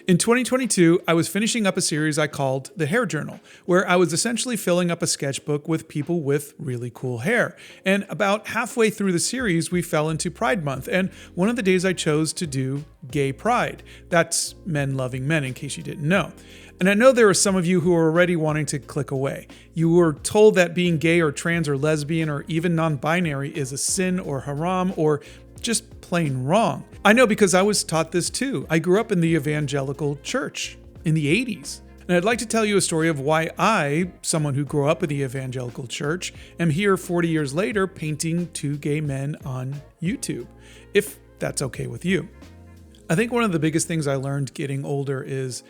In 2022, I was finishing up a series I called The Hair Journal, where I was essentially filling up a sketchbook with people with really cool hair. And about halfway through the series, we fell into Pride Month, and one of the days I chose to do Gay Pride. That's men loving men, in case you didn't know. And I know there are some of you who are already wanting to click away. You were told that being gay or trans or lesbian or even non-binary is a sin or haram or just plain wrong. I know because I was taught this too. I grew up in the evangelical church in the 80s. And I'd like to tell you a story of why I, someone who grew up in the evangelical church, am here 40 years later painting two gay men on YouTube, if that's okay with you. I think one of the biggest things I learned getting older is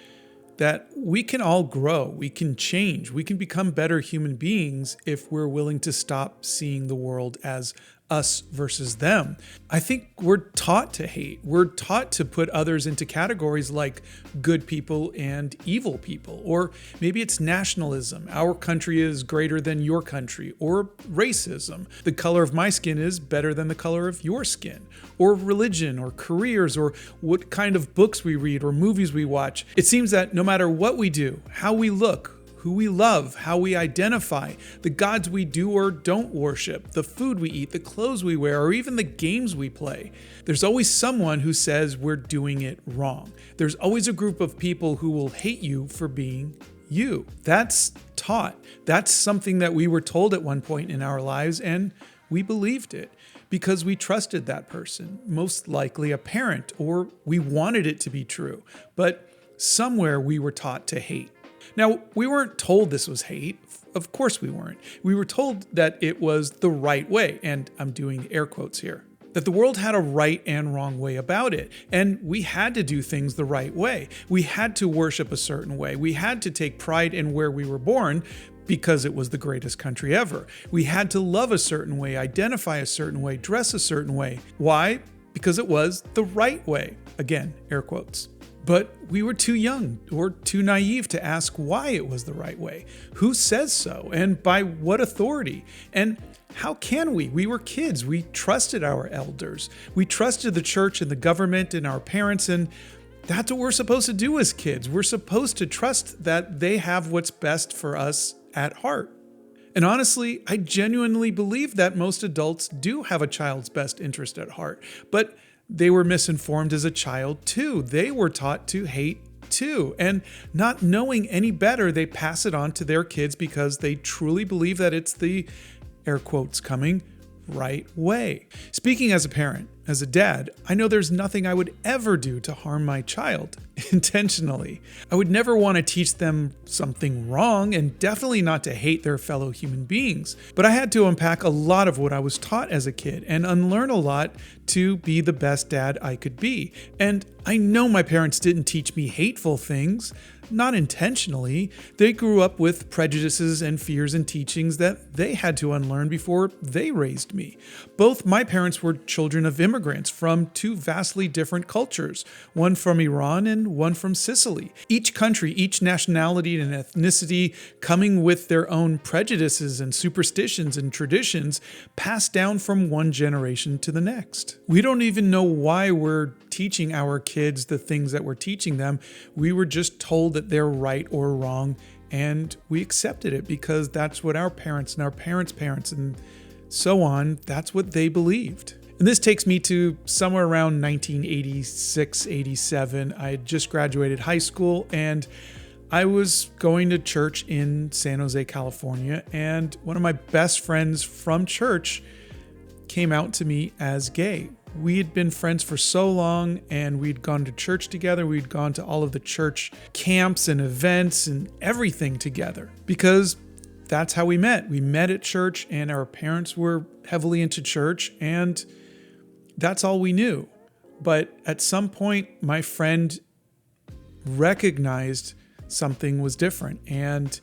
that we can all grow, we can change, we can become better human beings if we're willing to stop seeing the world as us versus them. I think we're taught to hate. We're taught to put others into categories like good people and evil people. Or maybe it's nationalism. Our country is greater than your country. Or racism. The color of my skin is better than the color of your skin. Or religion, or careers, or what kind of books we read or movies we watch. It seems that no matter what we do, how we look, who we love, how we identify, the gods we do or don't worship, the food we eat, the clothes we wear, or even the games we play. There's always someone who says we're doing it wrong. There's always a group of people who will hate you for being you. That's taught. That's something that we were told at one point in our lives, and we believed it because we trusted that person, most likely a parent, or we wanted it to be true. But somewhere we were taught to hate. Now, we weren't told this was hate. Of course we weren't. We were told that it was the right way, and I'm doing air quotes here, that the world had a right and wrong way about it, and we had to do things the right way. We had to worship a certain way. We had to take pride in where we were born because it was the greatest country ever. We had to love a certain way, identify a certain way, dress a certain way. Why? Because it was the right way. Again, air quotes. But we were too young or too naive to ask why it was the right way. Who says so? And by what authority? And how can we? We were kids. We trusted our elders. We trusted the church and the government and our parents. And that's what we're supposed to do as kids. We're supposed to trust that they have what's best for us at heart. And honestly, I genuinely believe that most adults do have a child's best interest at heart. But they were misinformed as a child too. They were taught to hate too. And not knowing any better, they pass it on to their kids because they truly believe that it's the, air quotes coming, right way. Speaking as a parent, as a dad, I know there's nothing I would ever do to harm my child intentionally. I would never want to teach them something wrong and definitely not to hate their fellow human beings. But I had to unpack a lot of what I was taught as a kid and unlearn a lot to be the best dad I could be. And I know my parents didn't teach me hateful things. Not intentionally. They grew up with prejudices and fears and teachings that they had to unlearn before they raised me. Both my parents were children of immigrants from two vastly different cultures, one from Iran and one from Sicily. Each country, each nationality and ethnicity coming with their own prejudices and superstitions and traditions passed down from one generation to the next. We don't even know why we're teaching our kids the things that we're teaching them. We were just told that they're right or wrong, and we accepted it because that's what our parents and our parents' parents and so on, that's what they believed. And this takes me to somewhere around 1986, 87. I had just graduated high school and I was going to church in San Jose, California, and one of my best friends from church came out to me as gay. We had been friends for so long and we'd gone to church together. We'd gone to all of the church camps and events and everything together because that's how we met. We met at church and our parents were heavily into church and that's all we knew. But at some point, my friend recognized something was different and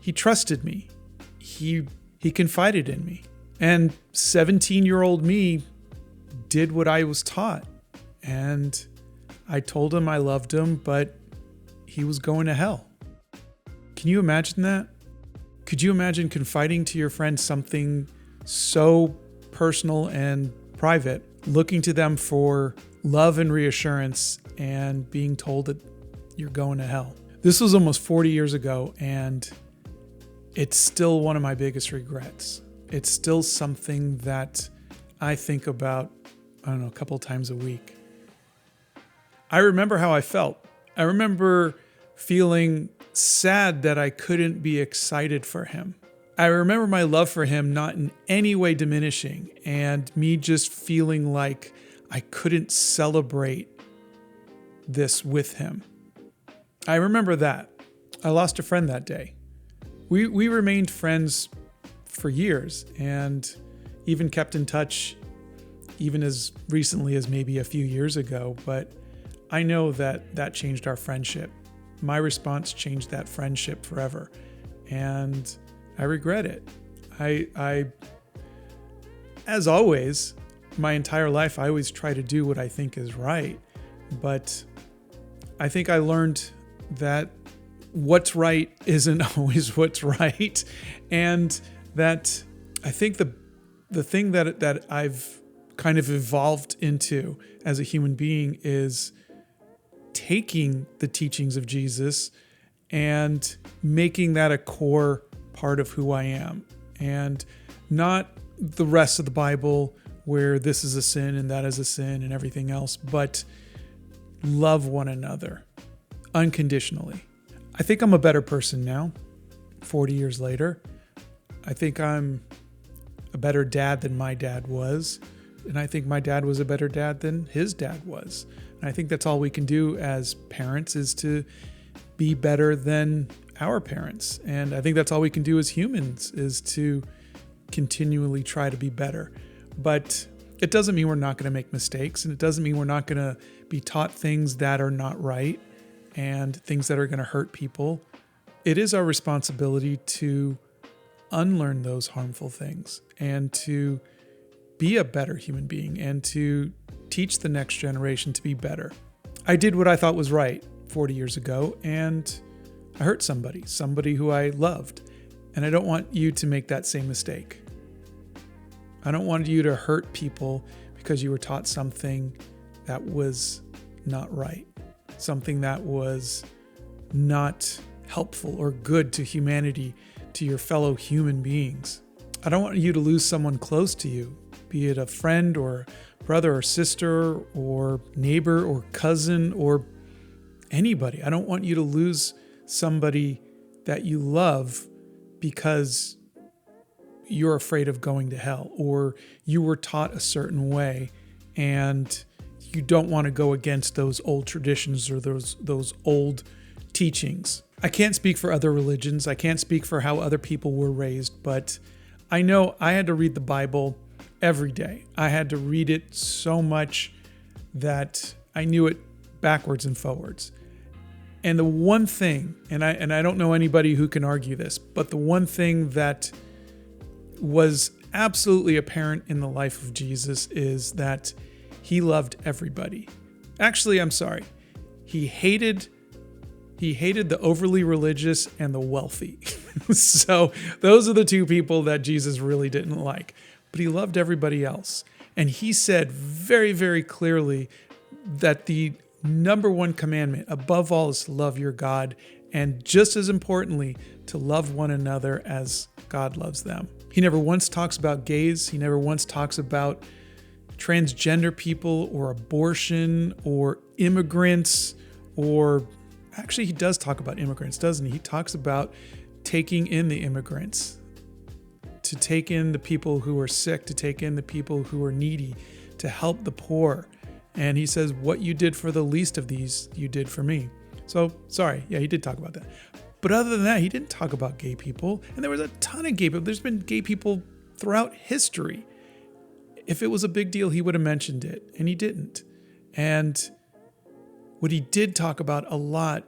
he trusted me. He confided in me. And 17-year-old me did what I was taught. And I told him I loved him, but he was going to hell. Can you imagine that? Could you imagine confiding to your friend something so personal and private, looking to them for love and reassurance and being told that you're going to hell. This was almost 40 years ago, and it's still one of my biggest regrets. It's still something that I think about, a couple times a week. I remember how I felt. I remember feeling sad that I couldn't be excited for him. I remember my love for him not in any way diminishing, and me just feeling like I couldn't celebrate this with him. I remember that. I lost a friend that day. We remained friends for years and even kept in touch even as recently as maybe a few years ago, but I know that changed our friendship. My response changed that friendship forever, and I regret it. I as always, my entire life, I always try to do what I think is right, but I think I learned that what's right isn't always what's right, and that I think the thing that I've kind of evolved into as a human being is taking the teachings of Jesus and making that a core part of who I am, and not the rest of the Bible where this is a sin and that is a sin and everything else, but love one another unconditionally. I think I'm a better person now, 40 years later. I think I'm a better dad than my dad was. And I think my dad was a better dad than his dad was. And I think that's all we can do as parents, is to be better than our parents. And I think that's all we can do as humans, is to continually try to be better. But it doesn't mean we're not going to make mistakes. And it doesn't mean we're not going to be taught things that are not right and things that are going to hurt people. It is our responsibility to unlearn those harmful things and to be a better human being and to teach the next generation to be better. I did what I thought was right 40 years ago, and I hurt somebody who I loved. And I don't want you to make that same mistake. I don't want you to hurt people because you were taught something that was not right, something that was not helpful or good to humanity, to your fellow human beings. I don't want you to lose someone close to you, be it a friend or brother or sister or neighbor or cousin or anybody. I don't want you to lose somebody that you love because you're afraid of going to hell, or you were taught a certain way and you don't want to go against those old traditions or those old teachings. I can't speak for other religions. I can't speak for how other people were raised, but I know I had to read the Bible every day. I had to read it so much that I knew it backwards and forwards. And the one thing, and I don't know anybody who can argue this, but the one thing that was absolutely apparent in the life of Jesus is that he loved everybody. Actually, I'm sorry. He hated the overly religious and the wealthy. So those are the two people that Jesus really didn't like. But he loved everybody else. And he said very, very clearly that the number one commandment above all is to love your God, and just as importantly, to love one another as God loves them. He never once talks about gays. He never once talks about transgender people or abortion or immigrants, or actually he does talk about immigrants, doesn't he? He talks about taking in the immigrants, to take in the people who are sick, to take in the people who are needy, to help the poor. And he says, what you did for the least of these, you did for me. So, sorry, yeah, he did talk about that. But other than that, he didn't talk about gay people. And there was a ton of gay people. There's been gay people throughout history. If it was a big deal, he would have mentioned it, and he didn't. And what he did talk about a lot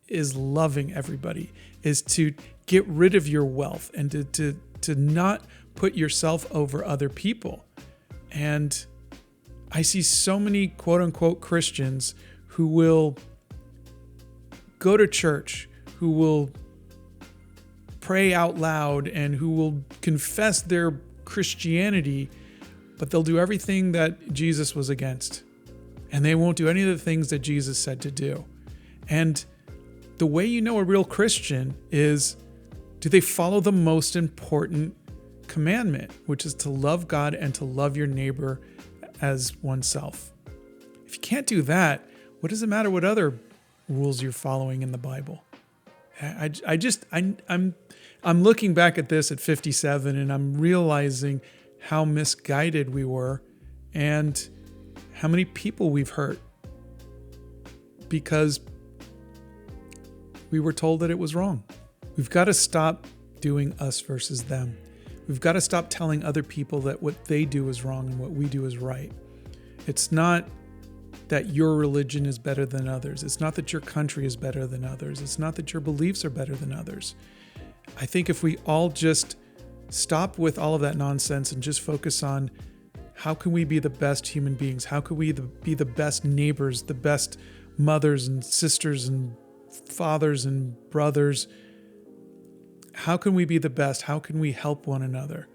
is loving everybody, is to get rid of your wealth and to not put yourself over other people. And I see so many quote unquote Christians who will go to church, who will pray out loud, and who will confess their Christianity, but they'll do everything that Jesus was against. and they won't do any of the things that Jesus said to do. And the way you know a real Christian is, do they follow the most important commandment, which is to love God and to love your neighbor as oneself? If you can't do that, what does it matter what other rules you're following in the Bible? I'm looking back at this at 57, and I'm realizing how misguided we were and how many people we've hurt because we were told that it was wrong. We've got to stop doing us versus them. We've got to stop telling other people that what they do is wrong and what we do is right. It's not that your religion is better than others. It's not that your country is better than others. It's not that your beliefs are better than others. I think if we all just stop with all of that nonsense and just focus on how can we be the best human beings? How can we be the best neighbors, the best mothers and sisters and fathers and brothers? How can we be the best? How can we help one another?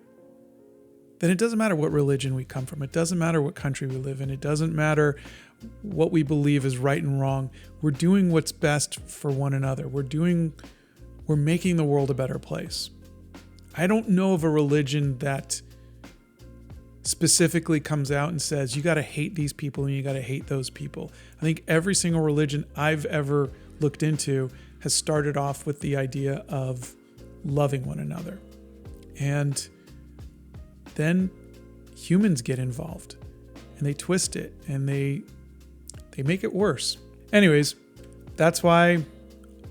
Then it doesn't matter what religion we come from. It doesn't matter what country we live in. It doesn't matter what we believe is right and wrong. We're doing what's best for one another. We're making the world a better place. I don't know of a religion that specifically comes out and says, you got to hate these people and you got to hate those people. I think every single religion I've ever looked into has started off with the idea of loving one another. And then humans get involved and they twist it and they make it worse. Anyways, that's why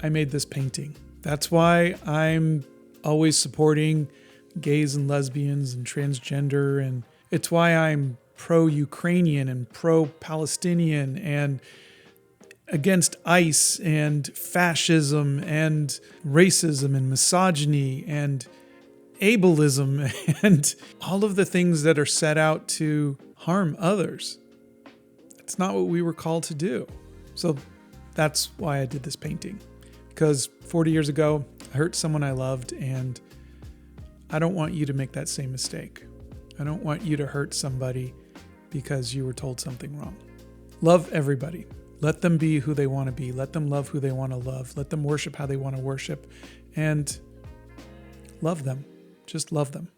I made this painting. That's why I'm always supporting gays and lesbians and transgender, and it's why I'm pro-Ukrainian and pro-Palestinian and against ICE and fascism and racism and misogyny and ableism and all of the things that are set out to harm others. It's not what we were called to do. So that's why I did this painting. Because 40 years ago, I hurt someone I loved, and I don't want you to make that same mistake. I don't want you to hurt somebody because you were told something wrong. Love everybody. Let them be who they want to be. Let them love who they want to love. Let them worship how they want to worship. And love them. Just love them.